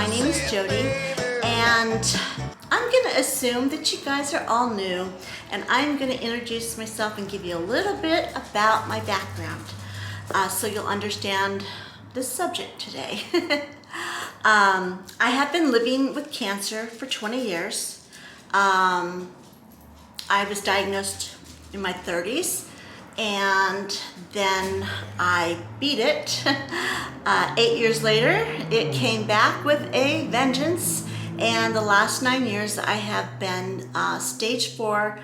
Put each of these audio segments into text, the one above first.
my name is Jody, and I'm going to assume that you guys are all new, and I'm going to introduce myself and give you a little bit about my background so you'll understand the subject today. I have been living with cancer for 20 years. I was diagnosed in my 30s, and then I beat it. 8 years later, it came back with a vengeance, and the last 9 years I have been stage 4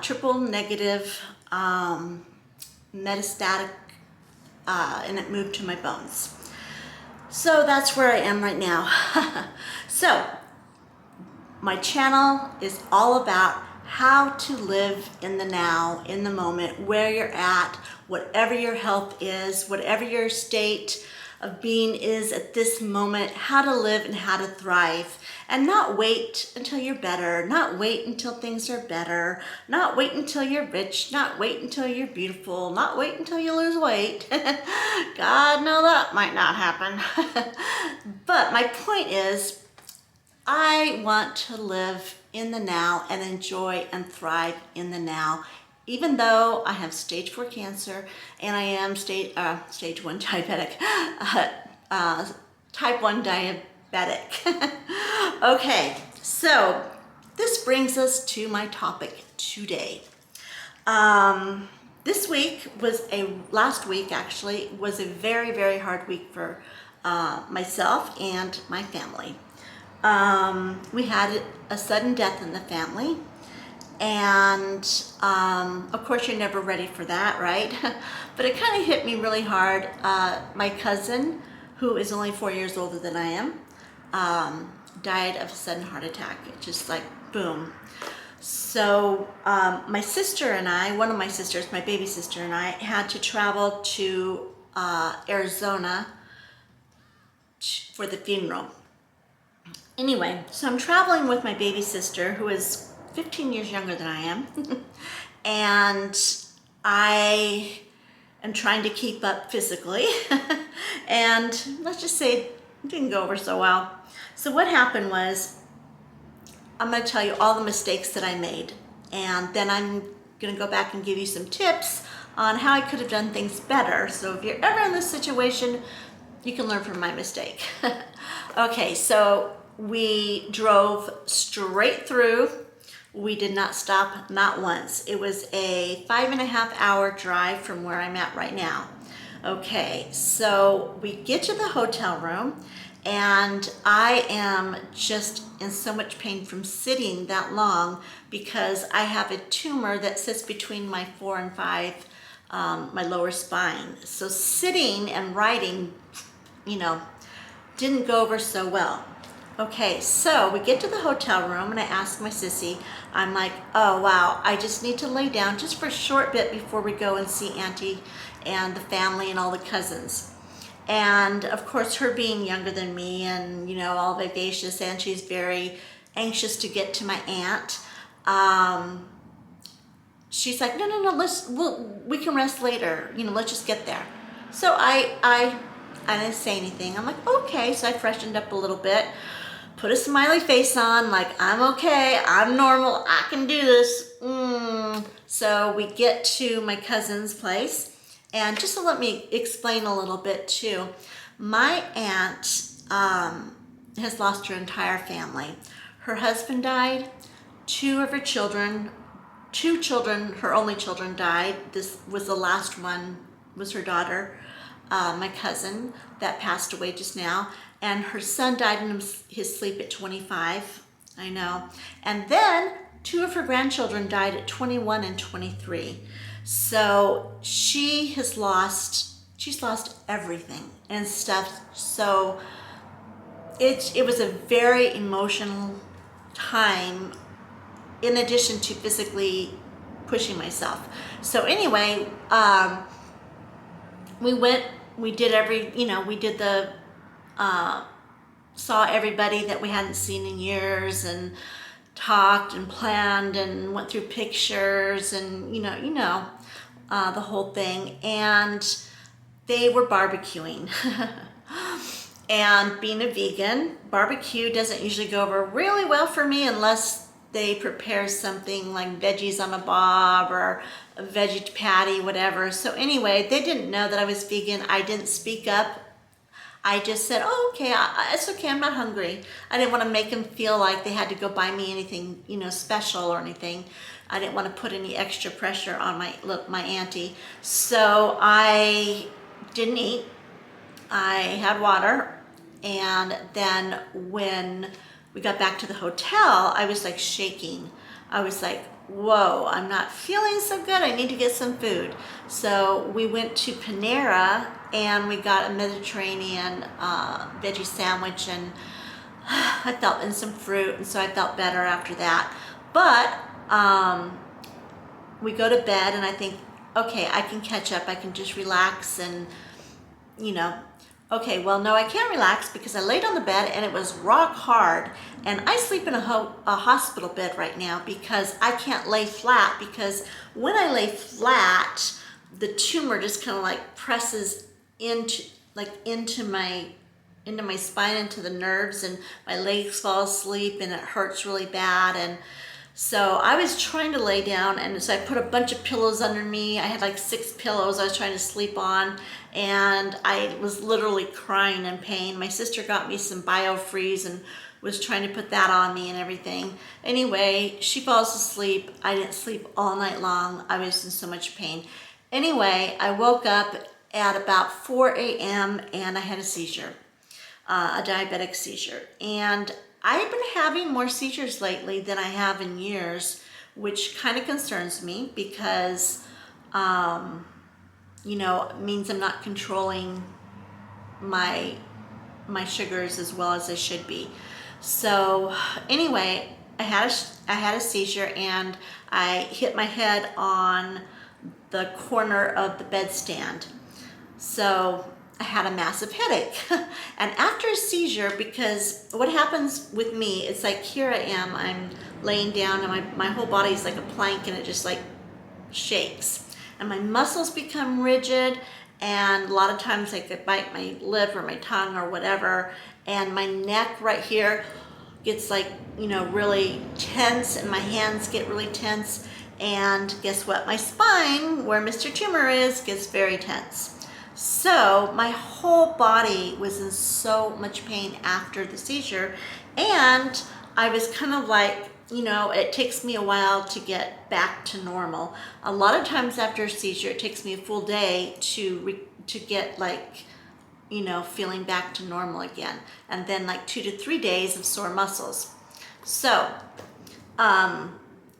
triple negative metastatic, and it moved to my bones. So that's where I am right now. So my channel is all about how to live in the now, in the moment, where you're at, whatever your health is, whatever your state of being is at this moment, how to live and how to thrive, and not wait until you're better, not wait until things are better, not wait until you're rich, not wait until you're beautiful, not wait until you lose weight. God, no, that might not happen. But my point is, I want to live in the now and enjoy and thrive in the now, even though I have stage 4 cancer and I am stage 1 diabetic, type 1 diabetic. Okay, so this brings us to my topic today. Last week actually was a very, very hard week for myself and my family. We had a sudden death in the family, and of course you're never ready for that, right? But it kind of hit me really hard. My cousin, who is only 4 years older than I am, died of a sudden heart attack. It just like boom. So my sister and I, one of my sisters, my baby sister and I, had to travel to Arizona for the funeral. Anyway, so I'm traveling with my baby sister, who is 15 years younger than I am, and I am trying to keep up physically, and let's just say it didn't go over so well. So what happened was, I'm going to tell you all the mistakes that I made, and then I'm going to go back and give you some tips on how I could have done things better. So if you're ever in this situation, you can learn from my mistake. Okay, so we drove straight through. We did not stop, not once. It was a 5.5-hour drive from where I'm at right now. Okay, so we get to the hotel room, and I am just in so much pain from sitting that long because I have a tumor that sits between my 4 and 5, my lower spine. So sitting and writing, didn't go over so well. Okay, so we get to the hotel room and I ask my sissy, I'm like, oh wow, I just need to lay down just for a short bit before we go and see Auntie and the family and all the cousins. And of course, her being younger than me and, all vivacious, and she's very anxious to get to my aunt. She's like, no, we can rest later. Let's just get there. So I didn't say anything. I'm like, okay. So I freshened up a little bit, put a smiley face on, like, I'm okay, I'm normal, I can do this. So we get to my cousin's place. And just to let me explain a little bit too, my aunt has lost her entire family. Her husband died, 2 of her children, her only children died. This was the last one, was her daughter, my cousin, that passed away just now. And her son died in his sleep at 25, I know. And then 2 of her grandchildren died at 21 and 23. So she's lost everything and stuff. So it was a very emotional time, in addition to physically pushing myself. So anyway, we did saw everybody that we hadn't seen in years, and talked and planned and went through pictures and the whole thing. And they were barbecuing. And being a vegan, barbecue doesn't usually go over really well for me unless they prepare something like veggies on a bob or a veggie patty, whatever. So anyway, they didn't know that I was vegan. I didn't speak up. I just said, oh, okay, it's okay, I'm not hungry. I didn't want to make them feel like they had to go buy me anything, special or anything. I didn't want to put any extra pressure on my auntie. So I didn't eat. I had water, and then when we got back to the hotel, I was like shaking. I was like, whoa, I'm not feeling so good. I need to get some food. So we went to Panera and we got a Mediterranean veggie sandwich, and I felt in some fruit, and so I felt better after that. But we go to bed and I think, okay, I can catch up. I can just relax and, you know, okay, well, no, I can't relax because I laid on the bed and it was rock hard. And I sleep in a hospital bed right now because I can't lay flat, because when I lay flat, the tumor just kind of like presses into my spine, into the nerves, and my legs fall asleep and it hurts really bad. And so I was trying to lay down, and so I put a bunch of pillows under me. I had like 6 pillows I was trying to sleep on, and I was literally crying in pain. My sister got me some BioFreeze and was trying to put that on me and everything. Anyway, she falls asleep. I didn't sleep all night long. I was in so much pain. Anyway, I woke up at about 4 a.m. and I had a seizure, a diabetic seizure. And I've been having more seizures lately than I have in years, which kind of concerns me because, it means I'm not controlling my sugars as well as I should be. So anyway, I had a seizure and I hit my head on the corner of the bedstand. So I had a massive headache. And after a seizure, because what happens with me, it's like here I am, I'm laying down and my whole body's like a plank and it just like shakes. And my muscles become rigid, and a lot of times I could bite my lip or my tongue or whatever, and my neck right here gets like, really tense, and my hands get really tense. And guess what? My spine, where Mr. Tumor is, gets very tense. So my whole body was in so much pain after the seizure, and I was kind of like, it takes me a while to get back to normal. A lot of times after a seizure, it takes me a full day to get like, feeling back to normal again, and then like 2 to 3 days of sore muscles. So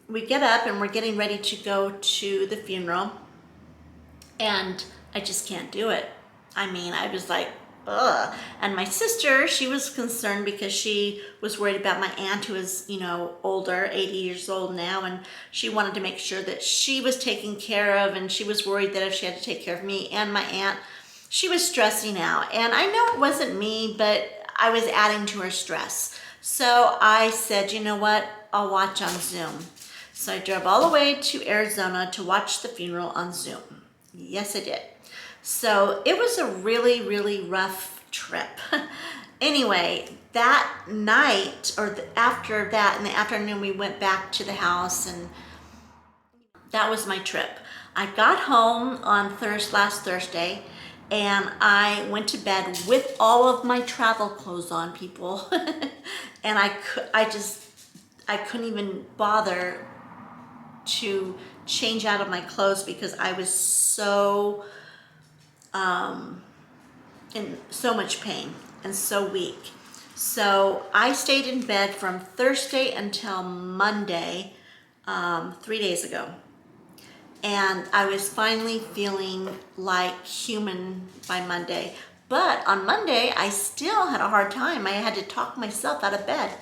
we get up and we're getting ready to go to the funeral, and I just can't do it. I mean, I was like, ugh. And my sister, she was concerned because she was worried about my aunt, who is, older, 80 years old now, and she wanted to make sure that she was taken care of, and she was worried that if she had to take care of me and my aunt, she was stressing out. And I know it wasn't me, but I was adding to her stress. So I said, you know what, I'll watch on Zoom. So I drove all the way to Arizona to watch the funeral on Zoom. Yes, I did. So it was a really, really rough trip. Anyway, that night, or after that, in the afternoon, we went back to the house, and that was my trip. I got home on last Thursday, and I went to bed with all of my travel clothes on, people. And I couldn't even bother to change out of my clothes because I was so in so much pain and so weak. So I stayed in bed from Thursday until Monday, 3 days ago. And I was finally feeling like human by Monday. But on Monday, I still had a hard time. I had to talk myself out of bed,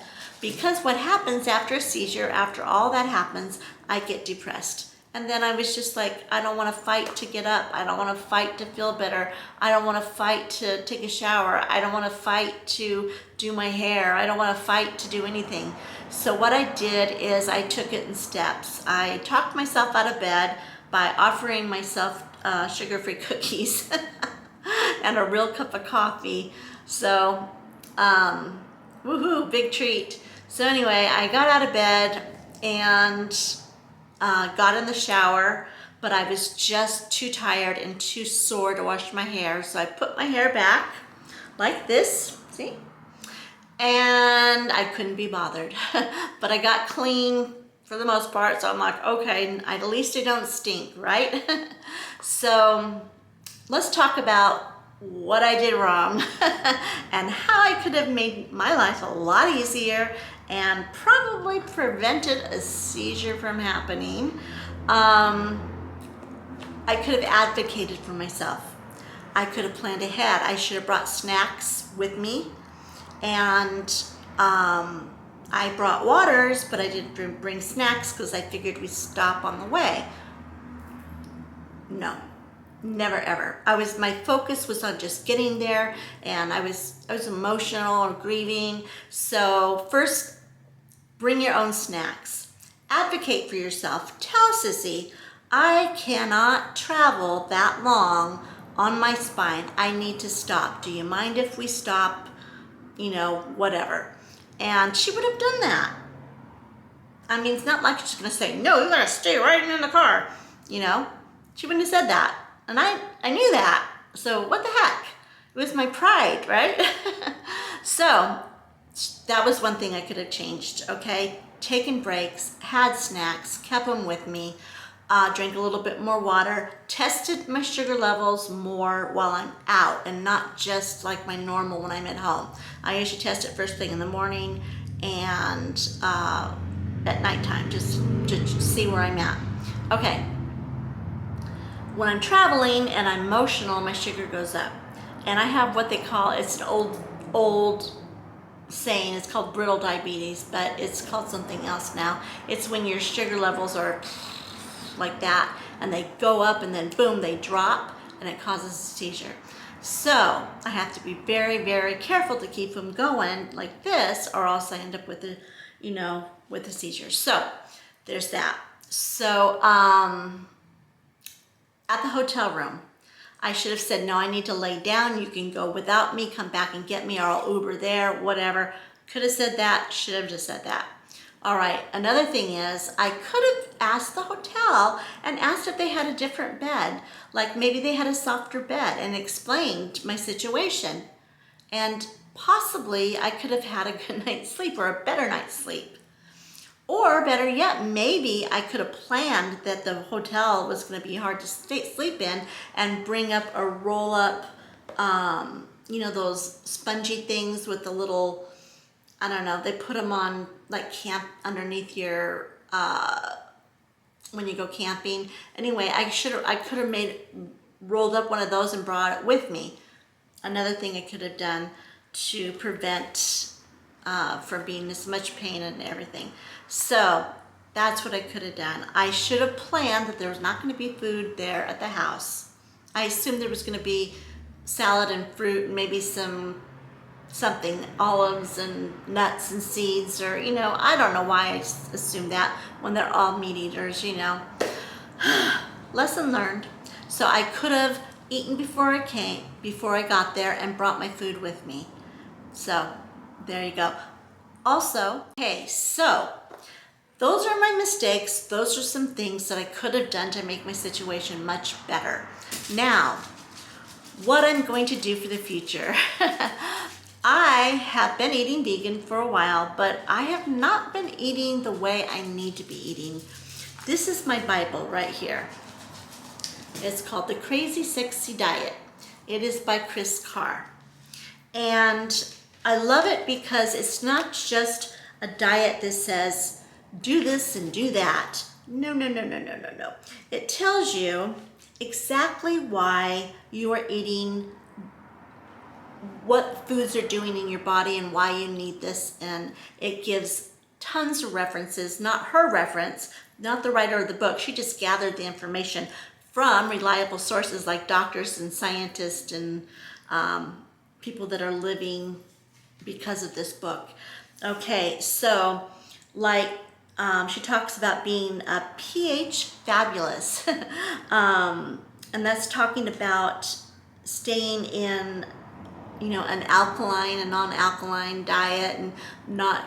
because what happens after a seizure, after all that happens, I get depressed. And then I was just like, I don't want to fight to get up. I don't want to fight to feel better. I don't want to fight to take a shower. I don't want to fight to do my hair. I don't want to fight to do anything. So what I did is I took it in steps. I talked myself out of bed by offering myself sugar-free cookies. and a real cup of coffee. So, woohoo, big treat. So anyway, I got out of bed and got in the shower, but I was just too tired and too sore to wash my hair. So I put my hair back like this, see? And I couldn't be bothered. But I got clean for the most part, so I'm like, okay, at least I don't stink, right? So let's talk about what I did wrong and how I could have made my life a lot easier and probably prevented a seizure from happening. I could have advocated for myself. I could have planned ahead. I should have brought snacks with me, and I brought waters, but I didn't bring snacks because I figured we'd stop on the way. No, never ever. My focus was on just getting there, and I was emotional or grieving. So first, bring your own snacks. Advocate for yourself. Tell Sissy, I cannot travel that long on my spine. I need to stop. Do you mind if we stop? You know, whatever. And she would have done that. I mean, it's not like she's going to say, no, you're going to stay right in the car. You know, she wouldn't have said that. And I knew that. So what the heck? It was my pride, right? So that was one thing I could have changed, okay? Taken breaks, had snacks, kept them with me, drank a little bit more water, tested my sugar levels more while I'm out and not just like my normal when I'm at home. I usually test it first thing in the morning and at nighttime, just to see where I'm at. Okay. When I'm traveling and I'm emotional, my sugar goes up. And I have what they call, it's an old saying, it's called brittle diabetes, but it's called something else now. It's when your sugar levels are like that and they go up and then boom, they drop and it causes a seizure. So I have to be very, very careful to keep them going like this, or else I end up with a, with a seizure. So there's that. So at the hotel room, I should have said, no, I need to lay down. You can go without me, come back and get me, or I'll Uber there, whatever. Could have said that, should have just said that. All right, another thing is I could have asked the hotel and asked if they had a different bed, like maybe they had a softer bed, and explained my situation. And possibly I could have had a good night's sleep or a better night's sleep. Or better yet, maybe I could have planned that the hotel was going to be hard to sleep in and bring up a roll-up, those spongy things with the little, I don't know, they put them on like camp underneath your, when you go camping. Anyway, I could have rolled up one of those and brought it with me. Another thing I could have done to prevent from being this much pain and everything. So that's what I could have done. I should have planned that there was not going to be food there at the house. I assumed there was going to be salad and fruit and maybe something, olives and nuts and seeds, or, I don't know why I assumed that when they're all meat eaters, Lesson learned. So I could have eaten before I got there and brought my food with me. So there you go. Also, okay, so those are my mistakes. Those are some things that I could have done to make my situation much better. Now, what I'm going to do for the future. I have been eating vegan for a while, but I have not been eating the way I need to be eating. This is my Bible right here. It's called The Crazy Sexy Diet. It is by Chris Carr. And I love it because it's not just a diet that says, do this and do that. No. It tells you exactly why you are eating, what foods are doing in your body and why you need this. And it gives tons of references, not her reference, not the writer of the book. She just gathered the information from reliable sources like doctors and scientists and people that are living because of this book. Okay, so she talks about being a pH fabulous. And that's talking about staying in, an alkaline and non-alkaline diet and not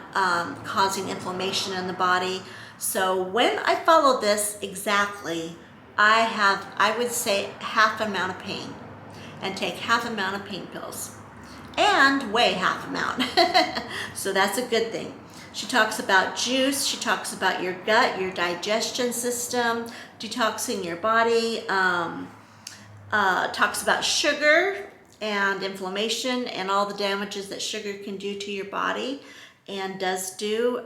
causing inflammation in the body. So when I follow this exactly, I would say half amount of pain, and take half amount of pain pills and weigh half amount. So that's a good thing. She talks about juice. She talks about your gut, your digestion system, detoxing your body. Talks about sugar and inflammation and all the damages that sugar can do to your body and does do.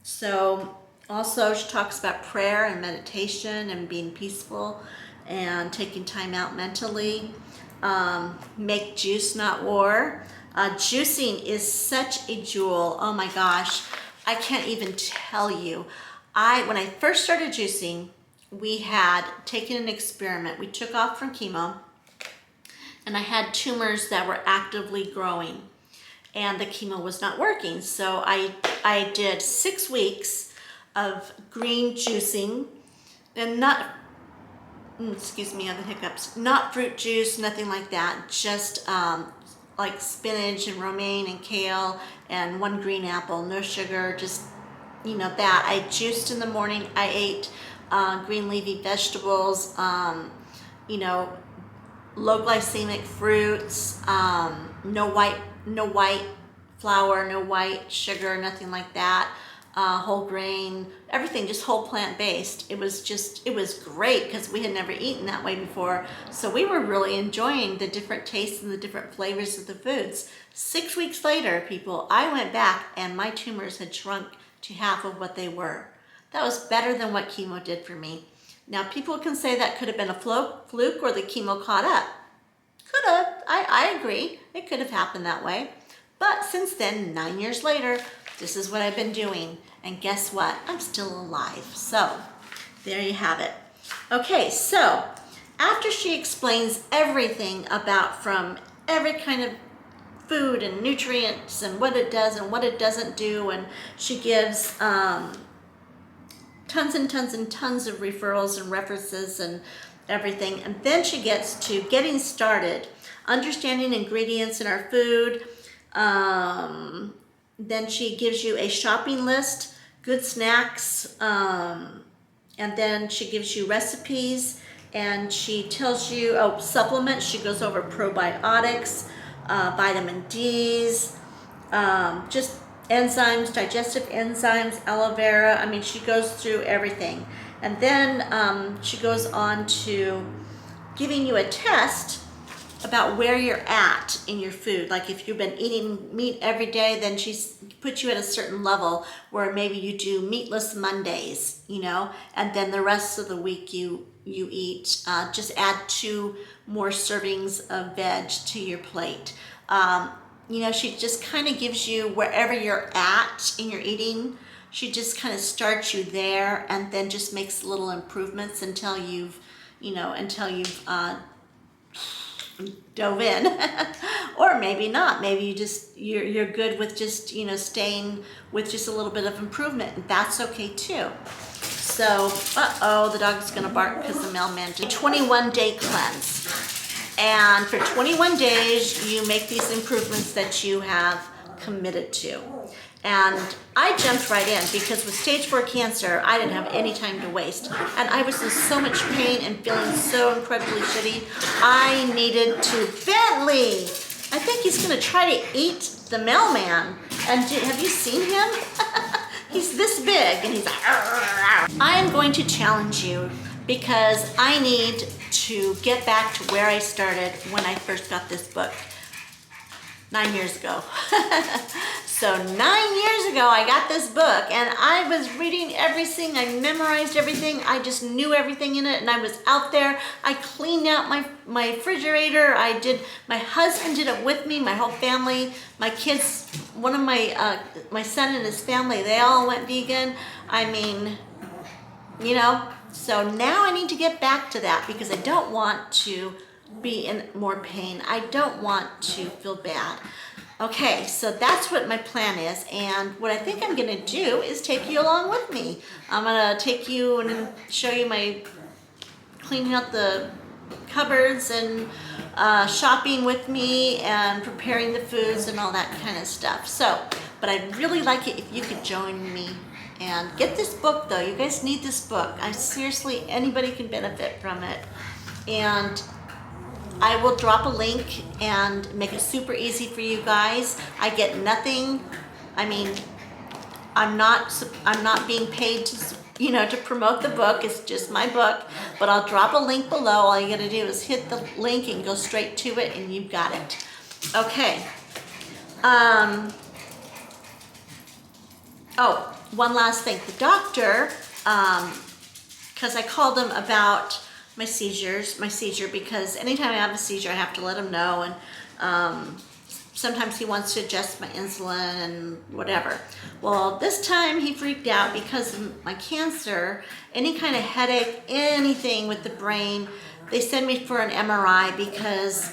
So also she talks about prayer and meditation and being peaceful and taking time out mentally. Make juice, not war. Juicing is such a jewel. Oh my gosh, I can't even tell you. When I first started juicing, we had taken an experiment. We took off from chemo, and I had tumors that were actively growing, and the chemo was not working. So I did 6 weeks of green juicing, and not, excuse me, I have the hiccups, not fruit juice, nothing like that, just like spinach and romaine and kale and 1 green apple, no sugar, just, that. I juiced in the morning. I ate green leafy vegetables, low glycemic fruits, no white flour, no white sugar, nothing like that. Whole grain, everything, just whole plant based. It was great because we had never eaten that way before. So we were really enjoying the different tastes and the different flavors of the foods. 6 weeks later, people, I went back and my tumors had shrunk to half of what they were. That was better than what chemo did for me. Now, people can say that could have been a fluke or the chemo caught up. Could have. I agree. It could have happened that way. But since then, 9 years later, this is what I've been doing. And guess what? I'm still alive. So there you have it. Okay, so after she explains everything about from every kind of food and nutrients and what it does and what it doesn't do, and she gives tons and tons and tons of referrals and references and everything. And then she gets to getting started, understanding ingredients in our food. Then she gives you a shopping list, good snacks, and then she gives you recipes, and she tells you, supplements. She goes over probiotics, vitamin D's, just enzymes, digestive enzymes, aloe vera. I mean, she goes through everything. And then she goes on to giving you a test about where you're at in your food. Like if you've been eating meat every day, then she's put you at a certain level where maybe you do meatless Mondays, and then the rest of the week you eat, just add 2 more servings of veg to your plate. She just kind of gives you wherever you're at in your eating. She just kind of starts you there and then just makes little improvements until you've dove in. Or maybe not. Maybe you're good with just, staying with just a little bit of improvement, and that's okay too. So, the dog's gonna bark because the mailman did a 21-day cleanse. And for 21 days, you make these improvements that you have committed to. And I jumped right in because with stage 4 cancer, I didn't have any time to waste. And I was in so much pain and feeling so incredibly shitty. I needed to, Bentley, I think he's gonna try to eat the mailman. And have you seen him? He's this big and he's like, I am going to challenge you because I need to get back to where I started when I first got this book 9 years ago. So 9 years ago, I got this book and I was reading everything. I memorized everything. I just knew everything in it, and I was out there. I cleaned out my refrigerator. My husband did it with me, my whole family, my kids, one of my son and his family, they all went vegan. I mean, so now I need to get back to that because I don't want to be in more pain. I don't want to feel bad. Okay, so that's what my plan is, and what I think I'm gonna do is take you along with me. I'm gonna take you and show you my cleaning out the cupboards and shopping with me and preparing the foods and all that kind of stuff. So, but I'd really like it if you could join me and get this book though. You guys need this book. I seriously, anybody can benefit from it. And I will drop a link and make it super easy for you guys. I get nothing. I mean, I'm not being paid to, you know, to promote the book. It's just my book, but I'll drop a link below. All you gotta do is hit the link and go straight to it and you've got it. Okay. Oh, one last thing. The doctor, because I called him about my seizure, because anytime I have a seizure, I have to let him know, and sometimes he wants to adjust my insulin and whatever. Well, this time he freaked out because of my cancer. Any kind of headache, anything with the brain, they send me for an MRI because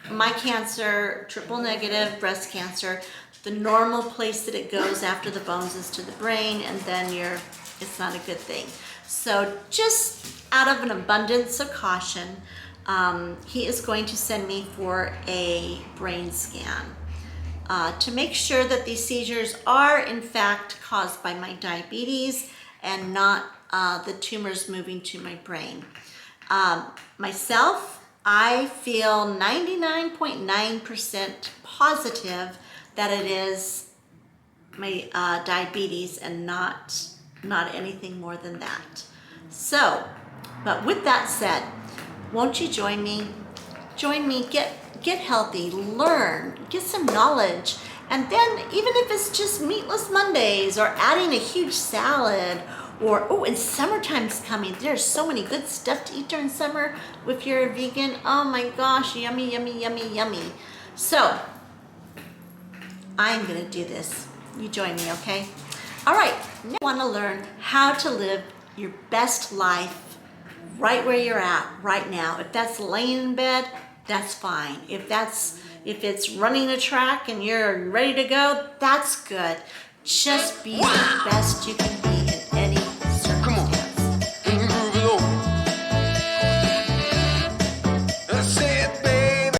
my cancer, triple negative breast cancer, the normal place that it goes after the bones is to the brain, and then it's not a good thing. So just out of an abundance of caution, he is going to send me for a brain scan to make sure that these seizures are in fact caused by my diabetes and not the tumors moving to my brain. Myself, I feel 99.9% positive that it is my diabetes and not anything more than that. So, but with that said, won't you join me? Join me, get healthy, learn, get some knowledge, and then even if it's just meatless Mondays or adding a huge salad, or, oh, and summertime's coming. There's so many good stuff to eat during summer if you're a vegan. Oh my gosh, yummy, yummy, yummy, yummy. So, I'm gonna do this. You join me, okay? All right, now I wanna learn how to live your best life right where you're at right now. If that's laying in bed, that's fine. If it's running a track and you're ready to go, that's good. Just be the best you can be.